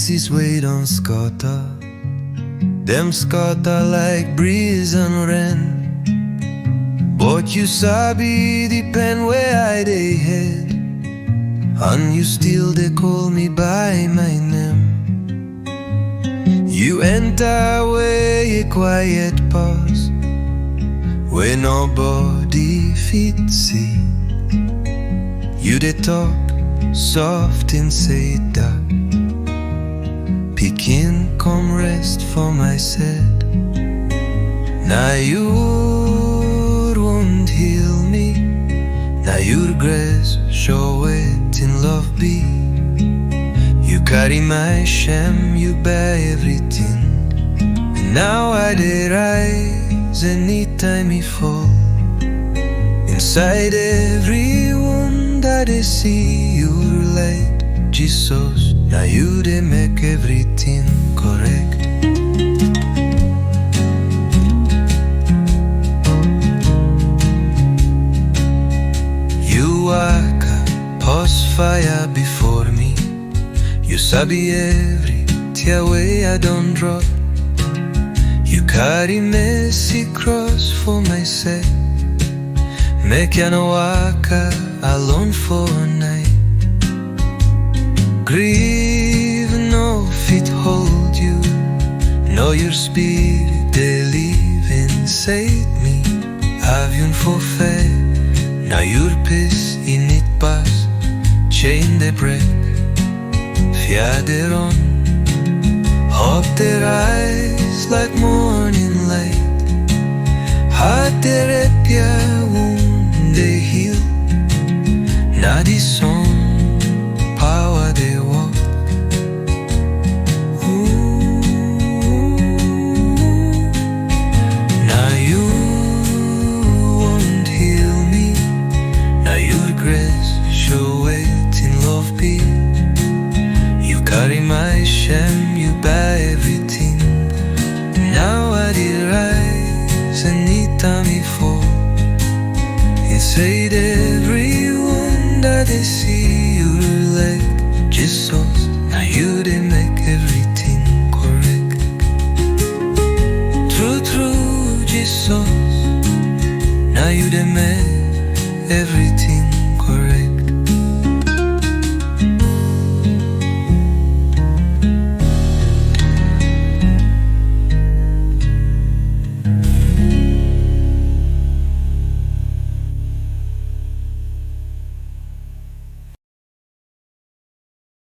pieces wey don scatter, dem scatter like breeze and rain. But you sabi the pain wey I dey head, and you still dey call me by my name. You enter wey a quiet pause, wey nobody fit see. You dey talk soft inside dark, pikin come rest for my side. Na your wound heal me, na your grace show wetin love be. You carry my shame, you bear everything. And now I dey rise anytime I fall. Inside every wound I dey see your light, Jesus. Now you dey make everything correct. You waka pause fire before me. You sabi every tear wey I don drop. You carry mercy cross for my sake, make I no waka alone for a night. Grief no fit hold you, know your spirit dey live inside me. Have you for faith, now your peace in it pass. Chain dey break, fear dey run, hope dey rise like morning light. Heart dey repair, wound dey heal. Now this song power dey walk. Now you won't heal me, now your grace show wetin love be. You carry my shame, you bear everything. Now I dey rise anytime I fall. Inside every wound I dey see your light, Jesus. Now you dey make everything correct. True, true, Jesus. Now you dey make everything